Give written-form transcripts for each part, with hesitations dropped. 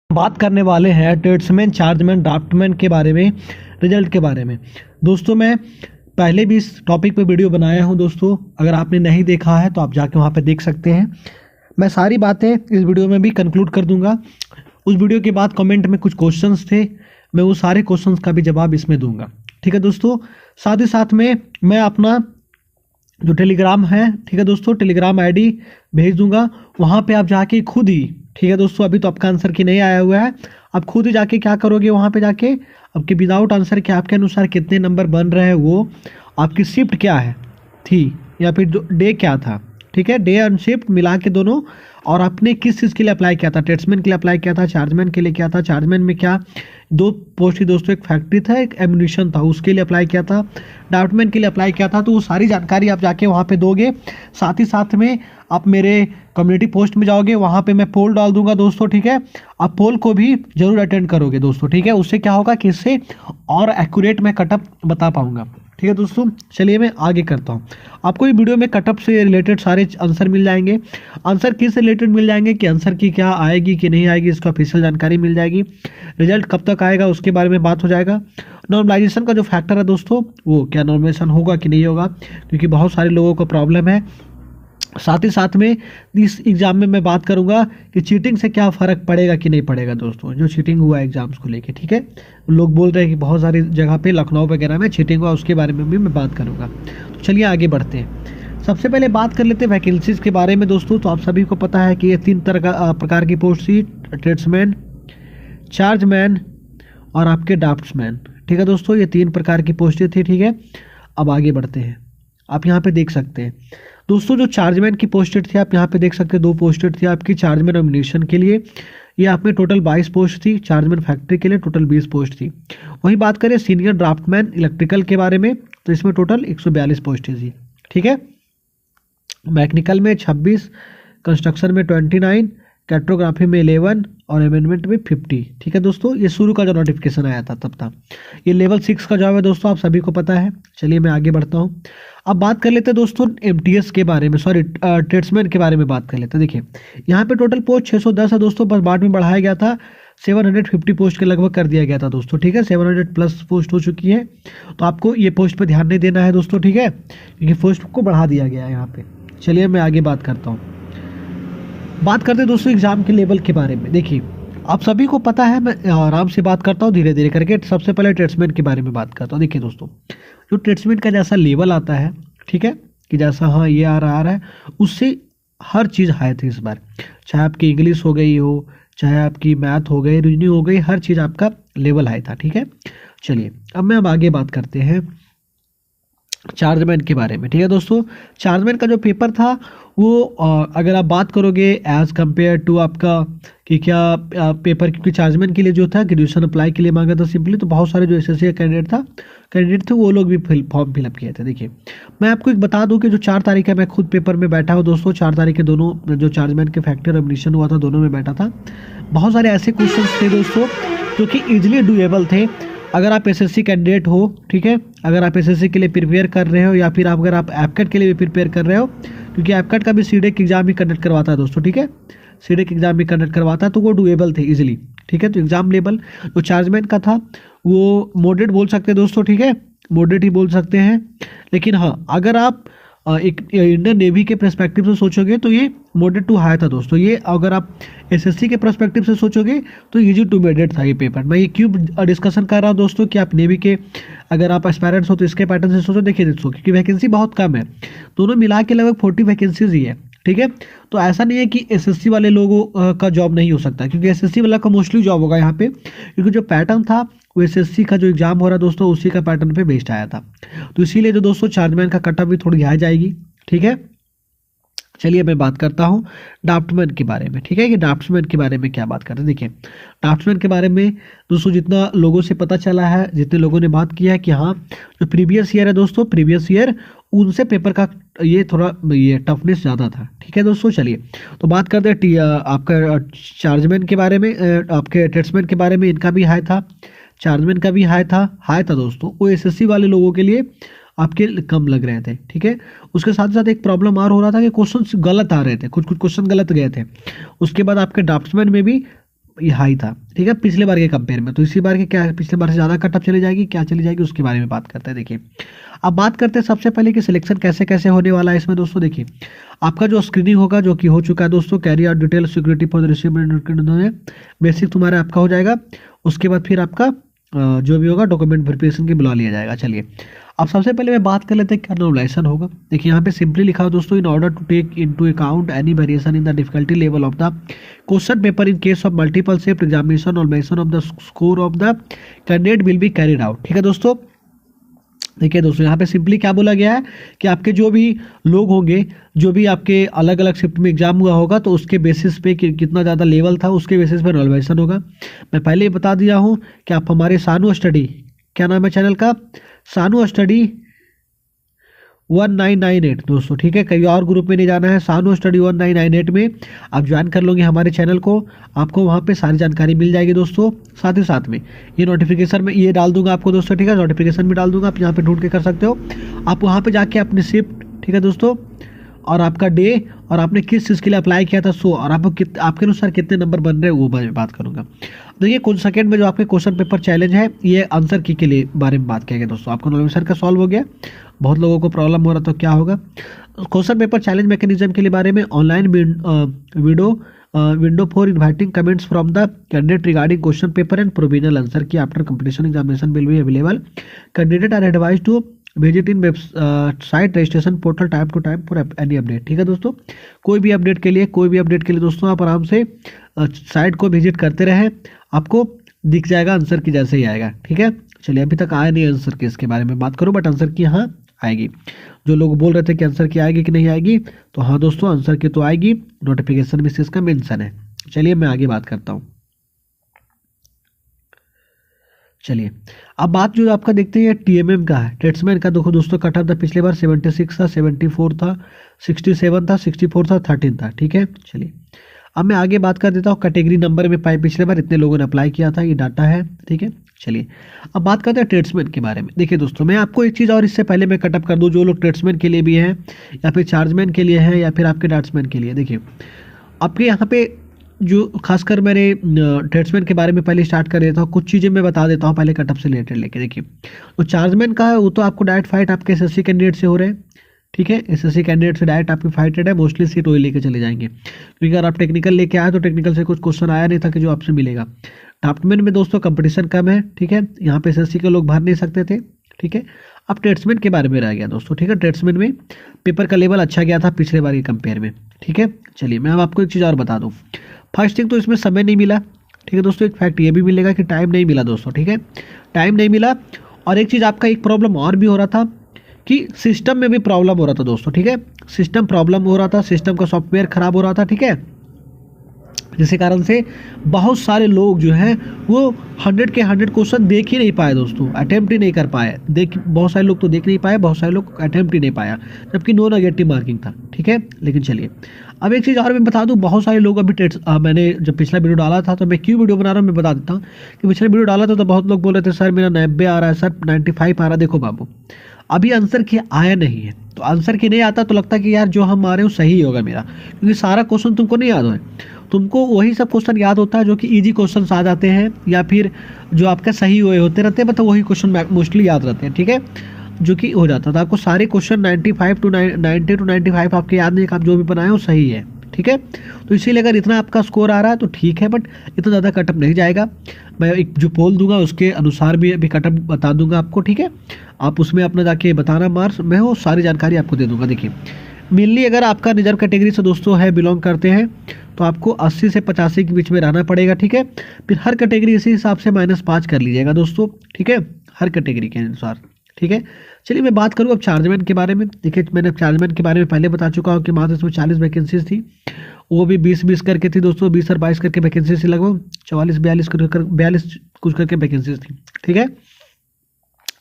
बात करने वाले हैं ट्रेड्समैन, चार्जमैन, ड्राफ्टमैन के बारे में, रिजल्ट के बारे में। दोस्तों मैं पहले भी इस टॉपिक पे वीडियो बनाया हूं दोस्तों, अगर आपने नहीं देखा है तो आप जाके वहां पे देख सकते हैं। मैं सारी बातें इस वीडियो में भी कंक्लूड कर दूंगा। उस वीडियो के बाद कमेंट में कुछ क्वेश्चंस थे, मैं वो सारे क्वेश्चंस का भी जवाब इसमें दूंगा। ठीक है दोस्तों, साथ ही साथ में मैं अपना जो टेलीग्राम है, ठीक है दोस्तों, टेलीग्राम आईडी भेज दूंगा, वहाँ पे आप जाके खुद ही, ठीक है दोस्तों, अभी तो आपका आंसर की नहीं आया हुआ है, आप खुद ही जाके क्या करोगे, वहाँ पे जाके आपके विदाउट आंसर के आपके अनुसार कितने नंबर बन रहे हैं, वो आपकी शिफ्ट क्या है थी या फिर जो डे क्या था, ठीक है, डे और शिफ्ट मिला के दोनों, और आपने किस चीज़ के लिए अप्लाई किया था, ट्रेड्समैन के लिए अप्लाई किया था, चार्जमैन के लिए किया था, चार्जमैन में क्या दो पोस्ट थी दोस्तों, एक फैक्ट्री था, एक एम्यूनिशन था, उसके लिए अप्लाई किया था, ड्राफ्टमैन के लिए अप्लाई किया था, तो वो सारी जानकारी आप जाके वहाँ पे दोगे। साथ ही साथ में आप मेरे कम्युनिटी पोस्ट में जाओगे, वहाँ पे मैं पोल डाल दूंगा दोस्तों, ठीक है, आप पोल को भी जरूर अटेंड करोगे दोस्तों, ठीक है, उससे क्या होगा कि इससे और एक्यूरेट मैं कटअप बता पाऊंगा। ठीक है दोस्तों, चलिए मैं आगे करता हूँ। आपको ये वीडियो में कटअप से रिलेटेड सारे आंसर मिल जाएंगे। आंसर किस रिलेटेड मिल जाएंगे कि आंसर की क्या आएगी कि नहीं आएगी, इसका ऑफिशियल जानकारी मिल जाएगी। रिजल्ट कब तक आएगा उसके बारे में बात हो जाएगा। नॉर्मलाइजेशन का जो फैक्टर है दोस्तों, वो क्या नॉर्मलाइजेशन होगा कि नहीं होगा, क्योंकि बहुत सारे लोगों को प्रॉब्लम है। साथ ही साथ में इस एग्ज़ाम में मैं बात करूंगा कि चीटिंग से क्या फ़र्क पड़ेगा कि नहीं पड़ेगा दोस्तों, जो चीटिंग हुआ एग्जाम्स को लेके, ठीक है, लोग बोल रहे हैं कि बहुत सारी जगह पे लखनऊ वगैरह में चीटिंग हुआ, उसके बारे में भी मैं बात करूंगा। तो चलिए आगे बढ़ते हैं। सबसे पहले बात कर लेते हैं वैकेंसीज़ के बारे में दोस्तों। तो आप सभी को पता है कि ये तीन प्रकार की पोस्ट थी, ट्रेड्समैन, चार्जमैन और आपके ड्राफ्ट्समैन। ठीक है दोस्तों, ये तीन प्रकार की पोस्टें थी, ठीक है। अब आगे बढ़ते हैं। आप यहाँ पे देख सकते हैं दोस्तों, जो चार्जमैन की पोस्टेड थी, आप यहाँ पे देख सकते हैं दो पोस्टेड थी आपकी चार्जमैन एम्यूनिशन के लिए। ये आप में टोटल 22 पोस्ट थी, चार्जमैन फैक्ट्री के लिए टोटल 20 पोस्ट थी। वहीं बात करें सीनियर ड्राफ्टमैन इलेक्ट्रिकल के बारे में, तो इसमें टोटल 142 पोस्टें थी, ठीक है। मैकेनिकल में 26, कंस्ट्रक्शन में 29, कैट्रोग्राफी में 11 और अमेंडमेंट में 50। ठीक है दोस्तों, ये शुरू का जो नोटिफिकेशन आया था तब था। ये लेवल 6 का जॉब है दोस्तों, आप सभी को पता है। चलिए मैं आगे बढ़ता हूँ। अब बात कर लेते हैं दोस्तों एमटीएस के बारे में, सॉरी ट्रेड्समैन के बारे में बात कर लेते हैं। देखिए यहाँ पे टोटल पोस्ट 610 है दोस्तों, बस बाद में बढ़ाया गया था, 750 पोस्ट के लगभग कर दिया गया था दोस्तों, ठीक है। 700 प्लस पोस्ट हो चुकी है, तो आपको ये पोस्ट पे ध्यान नहीं देना है दोस्तों, ठीक है, क्योंकि पोस्ट को बढ़ा दिया गया है यहाँ पे। चलिए मैं आगे बात करता हूँ। बात करते हैं दोस्तों एग्जाम के लेवल के बारे में। देखिए आप सभी को पता है, मैं आराम से बात करता हूँ धीरे धीरे करके। सबसे पहले ट्रेड्समैन के बारे में बात करता हूँ। देखिए दोस्तों, जो ट्रेड्समैन का जैसा लेवल आता है, ठीक है, कि जैसा हाँ ये आ रहा है, उससे हर चीज़ हाई थी इस बार। चाहे आपकी इंग्लिश हो गई हो, चाहे आपकी मैथ हो गई, रीजनिंग हो गई, हर चीज़ आपका लेवल हाई था, ठीक है। चलिए अब आगे बात करते हैं चार्जमैन के बारे में। ठीक है दोस्तों, चार्जमैन का जो पेपर था वो अगर आप बात करोगे एज कम्पेयर टू आपका कि क्या पेपर, क्योंकि चार्जमैन के लिए जो था ग्रेजुएशन अप्लाई के लिए मांगा था सिंपली, तो बहुत सारे जो एसएससी कैंडिडेट थे वो लोग भी फॉर्म फिलअप किए थे। देखिए मैं आपको एक बता दूं कि जो 4 तारीख है, मैं खुद पेपर में बैठा हूँ दोस्तों। 4 तारीख के दोनों जो चार्जमैन के फैक्ट्री और एडमिशन हुआ था, दोनों में बैठा था। बहुत सारे ऐसे क्वेश्चन थे दोस्तों जो कि ईजिली डूएबल थे। अगर आप एसएससी कैंडिडेट हो, ठीक है, अगर आप एसएससी के लिए प्रिपेयर कर रहे हो, या फिर अगर आप एपकेट के लिए भी प्रिपेयर कर रहे हो, क्योंकि एपकेट का भी सीडेक एग्जाम भी कंडक्ट करवाता है दोस्तों, ठीक है, सीडेक एग्जाम भी कंडक्ट करवाता है, तो वो डूएबल थे इजीली, ठीक है। तो एग्जाम लेवल जो चार्जमैन का था वो मॉडरेट बोल सकते हैं दोस्तों, ठीक है, मॉडरेट ही बोल सकते हैं। लेकिन हाँ, अगर आप एक इंडियन नेवी के पर्सपेक्टिव से सोचोगे तो ये मॉडरेट टू हाई था दोस्तों। ये अगर आप एसएससी के पर्सपेक्टिव से सोचोगे तो इजी टू मॉडरेट था ये पेपर। मैं ये क्यों डिस्कशन कर रहा हूँ दोस्तों कि आप नेवी के अगर आप एस्पायरेंट्स हो तो इसके पैटर्न से सोचो। देखिए दोस्तों, क्योंकि वैकेंसी बहुत कम है, दोनों मिला के लगभग 40 वैकेंसीज ही है, ठीक है। तो ऐसा नहीं है कि एसएससी वाले लोगों का जॉब नहीं हो सकता, क्योंकि एसएससी वाला का मोस्टली जॉब होगा यहाँ पे, क्योंकि जो पैटर्न था वो एसएससी का जो एग्जाम हो रहा है दोस्तों, उसी का पैटर्न पे बेस्ड आया था। तो इसीलिए जो दोस्तों चार्जमैन का कटअप भी थोड़ी हाई जाएगी, ठीक है। चलिए मैं बात करता हूँ ड्राफ्टमैन के बारे में, ठीक है, कि ड्राफ्ट्समैन के बारे में क्या बात करते हैं। देखिए ड्राफ्ट्समैन के बारे में दोस्तों जितना लोगों से पता चला है, जितने लोगों ने बात किया है कि हाँ जो प्रीवियस ईयर है दोस्तों, प्रीवियस ईयर उनसे पेपर का ये थोड़ा ये टफनेस ज़्यादा था, ठीक है दोस्तों। चलिए तो बात करते हैं आपका चार्जमैन के बारे में, आपके ट्रेड्समैन के बारे में। इनका भी हाई था, चार्जमैन का भी हाई था दोस्तों। वो एसएससी वाले लोगों के लिए आपके कम लग रहे थे, ठीक है। उसके साथ साथ एक प्रॉब्लम और हो रहा था कि क्वेश्चन गलत आ रहे थे, कुछ क्वेश्चन गलत गए थे। उसके बाद आपके ड्राफ्ट्समैन में भी ये हाई था, ठीक है, पिछले बार के कंपेयर में। तो इसी बार के क्या है, पिछले बार से ज़्यादा कट ऑफ चली जाएगी, क्या चली जाएगी, उसके बारे में बात करते हैं। देखिए अब बात करते हैं सबसे पहले कि सिलेक्शन कैसे कैसे होने वाला है इसमें दोस्तों। देखिए आपका जो स्क्रीनिंग होगा जो कि हो चुका है दोस्तों, carry out detail security for the रिसीवेंट basic तुम्हारा आपका हो जाएगा। उसके बाद फिर आपका जो भी होगा डॉक्यूमेंट वेरिफिकेशन की बुला लिया जाएगा। चलिए अब सबसे पहले मैं बात कर लेते हैं क्या नॉर्मलाइजेशन होगा। देखिए यहाँ पे सिंपली लिखा हो दोस्तों, in order to take into account any variation in the difficulty level of the question paper in case of multiple shift examination, normalisation of the score of the candidate will be carried out. ठीक है दोस्तों। देखिए दोस्तों यहाँ पे simply क्या बोला गया है कि आपके जो भी लोग होंगे, जो भी आपके अलग अलग शिफ्ट में एग्जाम हुआ होगा, तो उसके बेसिस पे कितना ज़्यादा लेवल था उसके बेसिस पे नॉर्मलाइजेशन होगा। मैं पहले ही बता दिया हूँ कि आप हमारे सानू स्टडी, क्या नाम है चैनल का, सानू स्टडी 1998 दोस्तों, ठीक है, कहीं और ग्रुप में नहीं जाना है, सानू स्टडी 1998 में आप ज्वाइन कर लोगे हमारे चैनल को, आपको वहाँ पे सारी जानकारी मिल जाएगी दोस्तों। साथ ही साथ में ये नोटिफिकेशन में ये डाल दूंगा आपको दोस्तों, ठीक है, नोटिफिकेशन भी डाल दूंगा, आप यहाँ पे ढूंढ के कर सकते हो। आप वहाँ पे जाके अपनी शिफ्ट, ठीक है दोस्तों, और आपका डे और आपने किस चीज़ के लिए अप्लाई किया था सो, और आपको आपके अनुसार कितने नंबर बन रहे हैं वो मैं बात करूँगा। देखिए कुछ सेकंड में जो आपके क्वेश्चन पेपर चैलेंज है, ये आंसर की के लिए बारे में बात किया गया दोस्तों। आपका नॉर्मलाइजेशन का सॉल्व हो गया, बहुत लोगों को प्रॉब्लम हो रहा तो क्या होगा। क्वेश्चन पेपर चैलेंज मैकेनिज्म के लिए बारे में online window for inviting comments from the candidate regarding question paper and provisional answer key after competition examination will be available. Candidate are advise to visit in website registration portal time to time for any update. ठीक है दोस्तों, कोई भी update के लिए दोस्तों आप आराम से साइट को विजिट करते रहें, आपको दिख जाएगा आंसर की जैसे ही आएगा। ठीक है, चलिए अभी तक आया नहीं आंसर की, इसके बारे में बात करूँ, बट आंसर की यहाँ आएगी। जो लोग बोल रहे थे कि आंसर की आएगी कि नहीं आएगी, तो हाँ दोस्तों आंसर की तो आएगी, नोटिफिकेशन में इसका मेंशन है। चलिए मैं आगे बात करता हूँ। चलिए अब बात जो आपका देखते हैं टीएमएम का है, ट्रेड्समैन का। देखो दोस्तों कट ऑफ था पिछले बार 76 था, 74 था, 67 था, 64 था, 13 था। ठीक है, चलिए अब मैं आगे बात कर देता हूँ कैटेगरी नंबर में पाए पिछले बार इतने लोगों ने अप्लाई किया था, ये डाटा है। ठीक है, चलिए अब बात करते हैं ट्रेड्समैन के बारे में। देखिए दोस्तों मैं आपको एक चीज़ और इससे पहले मैं कटअप कर दूँ, जो लोग ट्रेड्समैन के लिए भी हैं या फिर चार्जमैन के लिए हैं या फिर आपके डाट्समैन के लिए, देखिए आपके यहाँ पे जो खासकर मैंने ट्रेड्समैन के बारे में पहले स्टार्ट कर देता हूँ, कुछ चीज़ें मैं बता देता हूँ पहले कटअप से रिलेटेड लेके। देखिए तो चार्जमैन का है वो तो आपको डायरेक्ट फाइट आपके एसएससी कैंडिडेट से हो रहे हैं। ठीक है, एसएससी कैंडिडेट से डायरेक्ट आपकी फाइटेड है, मोस्टली सीट वही लेके चले जाएंगे, क्योंकि अगर आप टेक्निकल लेके आए तो टेक्निकल से कुछ क्वेश्चन आया नहीं था कि जो आपसे मिलेगा। ड्राफ्टमैन में दोस्तों कंपटीशन कम है, ठीक है, यहाँ पे एसएससी के लोग भर नहीं सकते थे। ठीक है, अब ट्रेड्समैन के बारे में रह गया दोस्तों। ठीक है, ट्रेड्समैन में पेपर का लेवल अच्छा गया था पिछले बार के कंपेयर में। ठीक है, चलिए मैं अब आपको एक चीज़ और बता दूँ। फर्स्ट थिंग तो इसमें समय नहीं मिला। ठीक है दोस्तों, एक फैक्ट ये भी मिलेगा कि टाइम नहीं मिला दोस्तों। ठीक है, टाइम नहीं मिला, और एक चीज़ आपका एक प्रॉब्लम और भी हो रहा था कि सिस्टम में भी प्रॉब्लम हो रहा था दोस्तों। ठीक है, सिस्टम प्रॉब्लम हो रहा था, सिस्टम का सॉफ्टवेयर खराब हो रहा था। ठीक है, जिसके कारण से बहुत सारे लोग जो हैं वो 100 के 100 क्वेश्चन देख ही नहीं पाए दोस्तों, अटेम्प्ट ही नहीं कर पाए। बहुत सारे लोग तो देख नहीं पाए, बहुत सारे लोग अटेम्प्ट ही नहीं पाया, जबकि नो नेगेटिव मार्किंग था। ठीक है, लेकिन चलिए अब एक चीज़ और मैं बता दूं, बहुत सारे लोग अभी मैंने जब पिछला वीडियो डाला था, तो मैं क्यों वीडियो बना रहा हूँ मैं बता देता हूँ कि पिछला वीडियो डाला था तो बहुत लोग बोल रहे थे सर मेरा 90 आ रहा है, सर 95 आ रहा है। देखो बाबू अभी आंसर की आया नहीं है, तो आंसर की नहीं आता तो लगता है कि यार जो हम आ रहे हैं वो सही होगा मेरा, क्योंकि सारा क्वेश्चन तुमको नहीं याद है, तुमको वही सब क्वेश्चन याद होता है जो कि इजी क्वेश्चन आ जाते हैं या फिर जो आपका सही हुए होते रहते हैं, मतलब वही क्वेश्चन मोस्टली याद रहते हैं। ठीक है, जो कि हो जाता था, आपको सारे क्वेश्चन 90 टू 95 आपके याद नहीं, आप जो भी बनाए हो सही है। ठीक है, तो इसीलिए अगर इतना आपका स्कोर आ रहा है तो ठीक है, बट इतना ज़्यादा कटअप नहीं जाएगा। मैं एक जो पोल दूंगा उसके अनुसार भी अभी कटअप बता दूंगा आपको। ठीक है, आप उसमें अपना जाके बताना मार्क्स, मैं वो सारी जानकारी आपको दे दूंगा। देखिए मेनली अगर आपका रिजर्व कैटेगरी से दोस्तों है, बिलोंग करते हैं, तो आपको 80 से 85 के बीच में रहना पड़ेगा। ठीक है, फिर हर कैटेगरी इसी हिसाब से -5 कर लीजिएगा दोस्तों। ठीक है, हर कैटेगरी के अनुसार। ठीक है, चलिए मैं बात करूँ अब चार्जमैन के बारे में। देखिए मैंने चार्जमैन के बारे में पहले बता चुका हूँ कि मात्र इसमें 40 वैकेंसीज थी, वो भी 20-20 करके थी दोस्तों, 20 और 22 करके वैकेंसीज थी, लगभग 44-42 कुछ करके वैकेंसीज थी। ठीक है,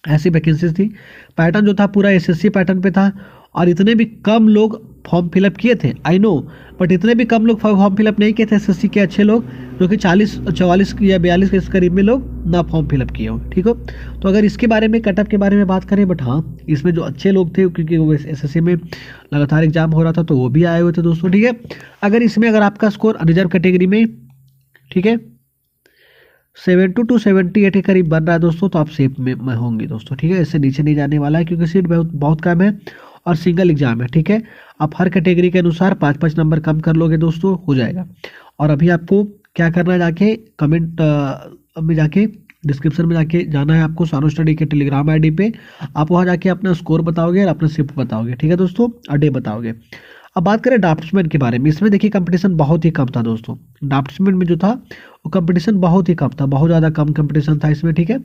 ऐसी वैकेंसीज थी। पैटर्न जो था पूरा एसएससी पैटर्न पे था, और इतने भी कम लोग फॉर्म फिलअप किए थे, आई नो, बट इतने भी कम लोग फॉर्म फिलअप नहीं किए थे एसएससी के अच्छे लोग, जो कि 44 या 42 के करीब में लोग ना फॉर्म फिलअप किए हो। ठीक हो, तो अगर इसके बारे में कटअप के बारे में बात करें, बट हाँ इसमें जो अच्छे लोग थे, क्योंकि वो एसएससी में लगातार एग्जाम हो रहा था, तो वो भी आए हुए थे दोस्तों। ठीक है, अगर इसमें अगर आपका स्कोर रिजर्व कैटेगरी में, ठीक है, 72 to 78 के करीब बन रहा है दोस्तों, तो आप सेफ में होंगे दोस्तों, ठीक है। इससे नीचे नहीं जाने वाला है क्योंकि सीट बहुत बहुत कम है और सिंगल एग्जाम है, ठीक है। आप हर कैटेगरी के अनुसार 5-5 नंबर कम कर लोगे दोस्तों, हो जाएगा। और अभी आपको क्या करना है, जाके कमेंट में जाके डिस्क्रिप्शन में जाके जाना है आपको सानो स्टडी के टेलीग्राम आईडी पे। आप वहाँ जाके अपना स्कोर बताओगे और अपना शिफ्ट बताओगे, ठीक है दोस्तों, और डे बताओगे। अब बात करें ड्राफ्ट्समैन के बारे में, इसमें देखिए कंपटीशन बहुत ही कम था दोस्तों। ड्राफ्ट्समैन में जो था वो कंपटीशन बहुत ही कम था, बहुत ज़्यादा कम कंपटीशन था इसमें, ठीक है।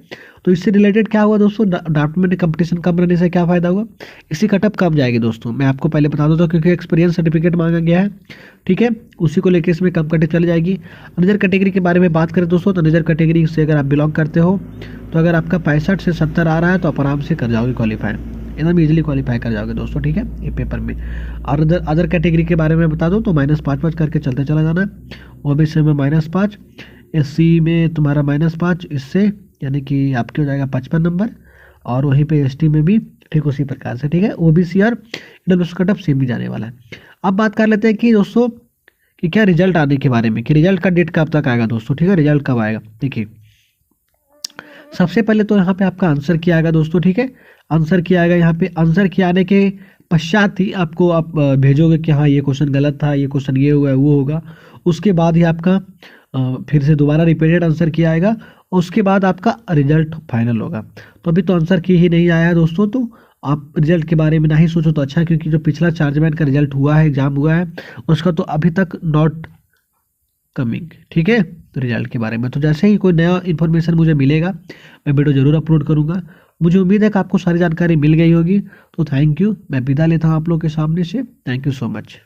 तो इससे रिलेटेड क्या हुआ दोस्तों, ड्राफ्ट्समैन में कंपटीशन कम रहने से क्या फ़ायदा हुआ, इसकी कटअप कम जाएगी दोस्तों। मैं आपको पहले बता दूँ, क्योंकि एक्सपीरियंस सर्टिफिकेट मांगा गया है, ठीक है, उसी को लेकर इसमें कम कटअप चली जाएगी। अनदर कैटेगरी के बारे में बात करें दोस्तों, तो अनदर कैटेगरी से अगर आप बिलोंग करते हो, तो अगर आपका 65 से 70 आ रहा है तो आप आराम से कर जाओगे क्वालिफाई, एकदम इजीली क्वालिफाई कर जाओगे दोस्तों, ठीक है, ये पेपर में। और अदर कैटेगरी के बारे में बता दो तो -5 करके चलते चला जाना है। ओबीसी में -5, एससी में तुम्हारा -5, इससे यानी कि आपके हो जाएगा 55 नंबर, और वहीं पे एसटी में भी ठीक उसी प्रकार से, ठीक है। ओबीसी और ईडब्ल्यूएस कट ऑफ सेम ही जाने वाला है। अब बात कर लेते हैं कि दोस्तों कि क्या रिजल्ट आने के बारे में, कि रिजल्ट का डेट कब तक आएगा दोस्तों, ठीक है, रिजल्ट कब आएगा। देखिए सबसे पहले तो यहाँ पे आपका आंसर किया आएगा दोस्तों, ठीक है, आंसर किया आएगा। यहाँ पे आंसर किया आने के पश्चात ही आपको आप भेजोगे कि हाँ ये क्वेश्चन गलत था, ये क्वेश्चन ये हुआ है, वो होगा। उसके बाद ही आपका फिर से दोबारा रिपीटेड आंसर किया आएगा, उसके बाद आपका रिजल्ट फाइनल होगा। तो अभी तो आंसर की ही नहीं आया है दोस्तों, तो आप रिजल्ट के बारे में ना ही सोचो तो अच्छा है, क्योंकि जो पिछला चार्जमैन का रिजल्ट हुआ है, एग्जाम हुआ है, उसका तो अभी तक नॉट कमिंग, ठीक है, रिजल्ट के बारे में। तो जैसे ही कोई नया इन्फॉर्मेशन मुझे मिलेगा मैं वीडियो जरूर अपलोड करूंगा। मुझे उम्मीद है कि आपको सारी जानकारी मिल गई होगी। तो थैंक यू, मैं विदा लेता हूँ आप लोग के सामने से। Thank you so much.